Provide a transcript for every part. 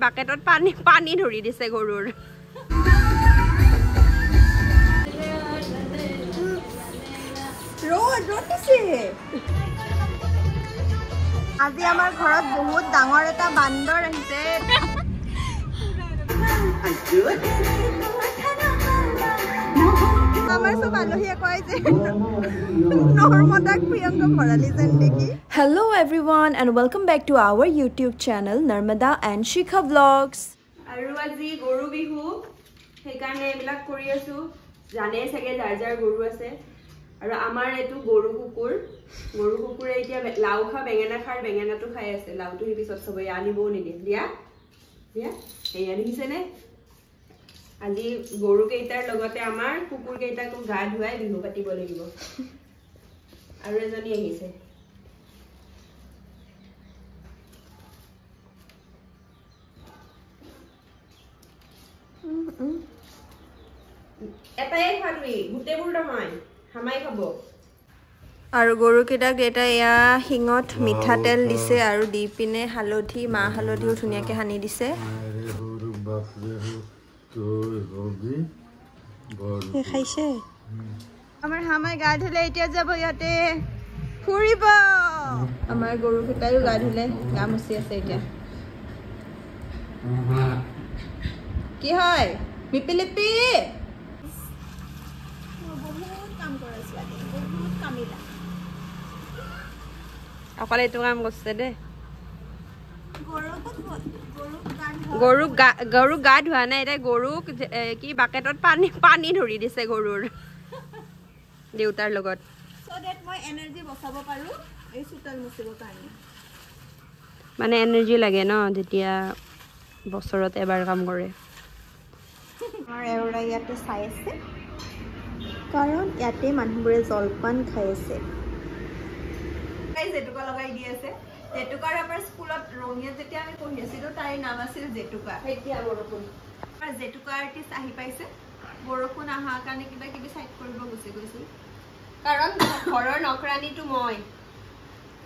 বাকেটত পানী ধৰি দিছে গৰুৰ আজি আমাৰ ঘৰত বহুত ডাঙৰ এটা বান্দৰ আহিছে আমাৰ সব আলহীয়ে কয় যে নৰ্মদাক প্ৰিয়ংকা ভৰালি যেন দেখি Hello everyone and welcome back to our YouTube channel Narmada and Shikha Vlogs. আৰু আজি গৰু বিহু সেইকাৰণে এইবিলাক কৰি আছো জানে চাগে যাৰ গৰু আছে আৰু আমাৰ এটো গৰু কুকুৰে এতিয়া লাউ খা বেঙেনা খাৰ বেঙেনাটো খাই আছে লাউটো হি পিছত সবে আনিবও নিদিয়ে দিয়া এই আনিছে নে আজি গৰু কেইটাৰ লগতে আমাৰ কুকুৰ কেইটাকো গা ধুৱাই বিহু পাতিব লাগিব আৰু এজনী আহিছে এটাই খাবি গুটেবোৰ নহয় হামাই খাব আৰু গৰু কেইটাক এটা এয়া হিঙত মিঠাতেল দিছে আৰু দি পিনে হালধি মা হালধিও ধুনিয়াকে হানি দিছে খাইছে আমাৰ হামাই গা ধুলে এতিয়া যাব ইয়াতে ফুৰিব আমাৰ গৰু কেইটাইও গা ধুলে গা মুচি আছে এতিয়া কি হয় মিপিলিপি অকলে এইটো কাম কৰিছে দে গৰু গা ধোৱা নাই এতিয়া গৰুক কি বাকেটত পানী ধৰি দিছে গৰুৰ দেউতাৰ লগত মানে এনাৰ্জি লাগে ন যেতিয়া বছৰত এবাৰ কাম কৰে এওৰা ইয়াতে চাই আছে কাৰণ ইয়াতে মানুহবোৰে জলপান খাই আছে জেতুকা লগাই দি আছে জেতুকাৰ আমাৰ স্কুলত ৰঙিয়া যেতিয়া আমি পঢ়ি আছিলো তাইৰ নাম আছিল জেতুকা এতিয়া বৰষুণ আমাৰ জেতুকা আৰ্টিষ্ট আহি পাইছে বৰষুণ আহাৰ কাৰণে কিবা কিবি সাইড কৰিব গৈছিল কাৰণ ঘৰৰ নকৰানীটো মই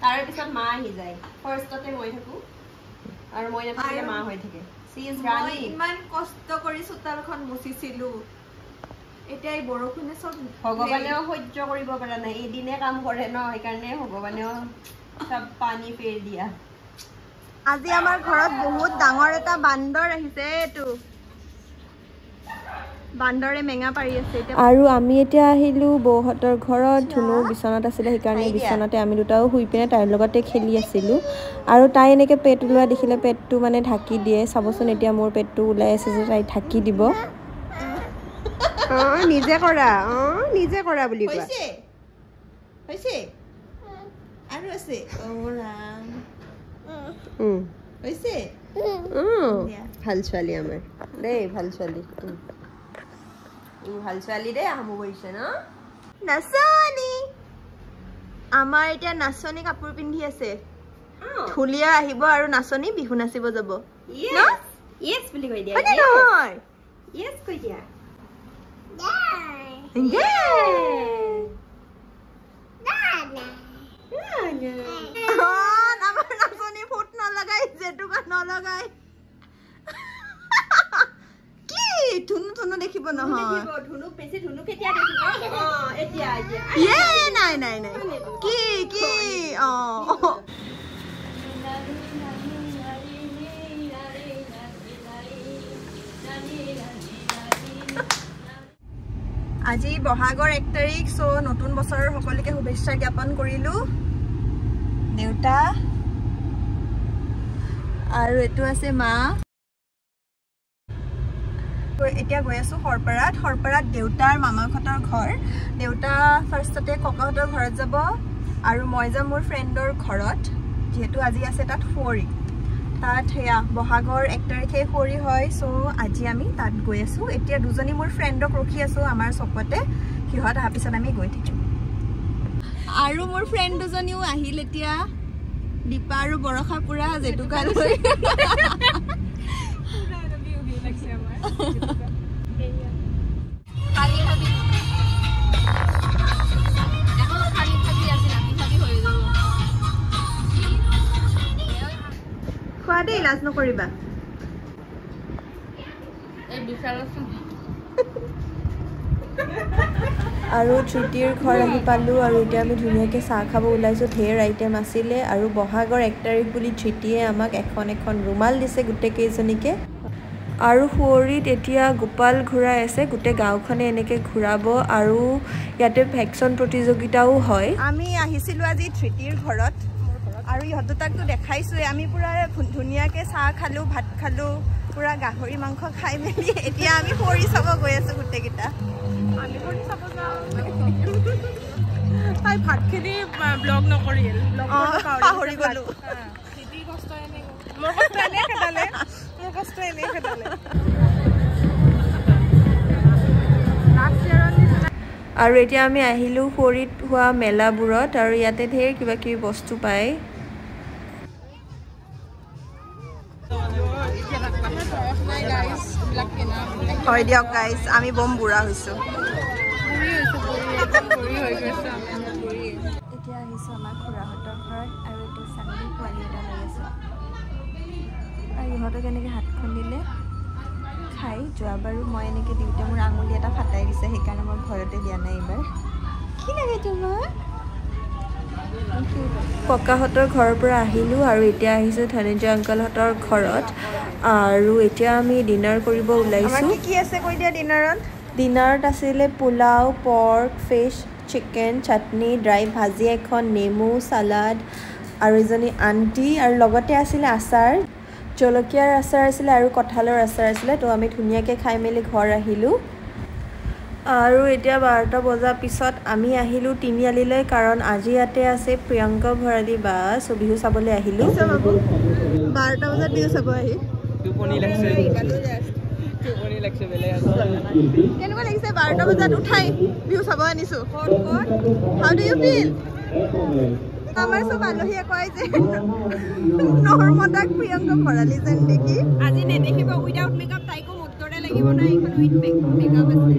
তাৰ পিছত মা আহি যায় ফাৰ্ষ্টতে মই থাকো আৰু মই নাথাকিলে মা হৈ থাকে মই ইমান কষ্ট কৰি চোতালখন মুচিছিলো এতিয়া এই বৰষুণে সব ভগৱানেও সহ্য কৰিব পৰা নাই এদিনে কাম কৰে ন সেইকাৰণে ভগৱানেও সব পানী পেৰ দিয়া আজি আমাৰ ঘৰত বহুত ডাঙৰ এটা বান্দৰ আহিছে এটো বান্দৰে মেঙা পাৰি আছে এতিয়া আৰু আমি এতিয়া আহিলো বৌহতৰ ঘৰত ধুনু বিছনাত আছিল সেইকাৰণে বিছনাতে আমি দুটাও শুই পিনে তাইৰ লগতে খেলি আছিলো আৰু তাই এনেকে পেট ওলোৱা দেখিলে পেটটো মানে ঢাকি দিয়ে চাবচোন এতিয়া মোৰ পেটটো ওলাই আছে যে তাই ঢাকি দিব নিজে কৰা বুলি কোৱা হৈছে আৰু আছে ওৰাম হৈছে ভাল ছোৱালী আমাৰ দেই ভাল ছোৱালী ভাল ছোৱালী দেই আমু কৰিছে ন নাচনি আমাৰ এতিয়া নাচনি কাপোৰ পিন্ধি আছে ঢুলীয়া আহিব আৰু নাচনি বিহু নাচিব যাব ইয়েছ বুলি কৈ দিয়া নহয় ইয়েছ কৈ দিয়া আমাৰ নাচনি ফুট নলগাই জেতুকা নলগাই কি ধুনু দেখিব নহয় ধুনু বেছি ধুনু কেতিয়া দেখিব এতিয়া নাই কি আজি বহাগৰ 1 তাৰিখ সো নতুন বছৰৰ সকলোকে শুভেচ্ছা জ্ঞাপন কৰিলো দেউতা আৰু এটো আছে মা এতিয়া গৈ আছো হৰপাৰাত দেউতাৰ মামাহঁতৰ ঘৰ দেউতা ফাৰ্ষ্টতে ককাহঁতৰ ঘৰত যাব আৰু মই যাম মোৰ ফ্ৰেণ্ডৰ ঘৰত যেহেতু আজি আছে তাত ফৰি তাত হেয়া বহাগৰ 1 তাৰিখে ফৰি হয় সো আজি আমি তাত গৈ আছো এতিয়া দুজনী মোৰ ফ্ৰেণ্ডক ৰখি আছো আমাৰ চকতে কিহত আহাৰ পিছত আমি গৈ থাকিম আৰু মোৰ ফ্ৰেণ্ড দুজনীও আহিল এতিয়া দীপা আৰু বৰষা পুৰা জেতুকা লৈ খোৱা দেই লাজ নকৰিবা আৰু ধৃতিৰ ঘৰ আহি পালোঁ আৰু এতিয়া আমি ধুনীয়াকৈ চাহ খাব ওলাইছোঁ। ঢেৰ আইটেম আছিলে আৰু বহাগৰ 1 তাৰিখ বুলি ধৃতিয়ে আমাক এখন ৰুমাল দিছে গোটেইকেইজনীকে। আৰু সুঁৱৰীত এতিয়া গোপাল ঘূৰাই আছে, গোটেই গাঁওখনে এনেকৈ ঘূৰাব আৰু ইয়াতে ভেকচন প্ৰতিযোগিতাও হয়। আমি আহিছিলোঁ আজি ধৃতিৰ ঘৰত আৰু ইহঁত দুটাকতো দেখাইছোঁৱে। আমি পূৰা ধুনীয়াকৈ চাহ খালোঁ, ভাত খালোঁ, পূৰা গাহৰি মাংস খাই মেলি এতিয়া আমি সুঁৱৰী চাব গৈ আছোঁ গোটেইকেইটা। তাই ভাতখিনি ব্লগ নকৰিল, পাহৰি গ'লোঁ। আৰু এতিয়া আমি আহিলোঁ সুঁৱৰীত হোৱা মেলাবোৰত আৰু ইয়াতে ঢেৰ কিবা কিবি বস্তু পায়। হয় দিয়ক গাইজ, আমি বম বুঢ়া হৈছোঁ। এতিয়া আহিছোঁ আমাৰ খুৰাহঁতৰ ঘৰত আৰু এতিয়া ছাগলী পোৱালি এটা লৈ আছোঁ আৰু ইহঁতক এনেকৈ হাতখন দিলে খাই। যোৱাবাৰো মই এনেকৈ দিওঁতে মোৰ আঙুলি এটা ফাটাই দিছে, সেইকাৰণে মই ঘৰতে দিয়া নাই এইবাৰ। কি লাগে তোমাৰ? ককাহঁতৰ ঘৰৰ পৰা আহিলোঁ আৰু এতিয়া আহিছোঁ ধনঞ্জয় আংকলহঁতৰ ঘৰত আৰু এতিয়া আমি ডিনাৰ কৰিব ওলাইছোঁ। কি আছে কৈ দিয়া ডিনাৰত? ডিনাৰত আছিলে পোলাও, পৰ্ক, ফিছ, চিকেন, চাটনি, ড্ৰাই ভাজি এখন, নেমু, চালাড আৰু এজনী আণ্টি আৰু লগতে আছিলে আচাৰ, জলকীয়াৰ আচাৰ আছিলে আৰু কঁঠালৰ আচাৰ আছিলে। তো আমি ধুনীয়াকৈ খাই মেলি ঘৰ আহিলোঁ আৰু এতিয়া 12টা বজাৰ পিছত আমি আহিলোঁ তিনিআলিলৈ, কাৰণ আজি ইয়াতে আছে প্ৰিয়ংকা ভৰালী বা বিহু চাবলৈ আহিলোঁ। 12টা বজাত বিহু চাব আহি কেনেকুৱা লাগিছে? 12টা বজাত উঠাই বিহু চাব আনিছোঁ। হাউ ডু ইউ ফিল? আমাৰ চব আলহীয়ে কয় যে নৰ্মদাক প্ৰিয়ংকা ভৰালী যেন দেখি। আজি নেদেখিব উইদাউট মেকআপ, তাইকো মুড কৰে লাগিব না, এইখন উইথ মেকআপ আছে।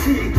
See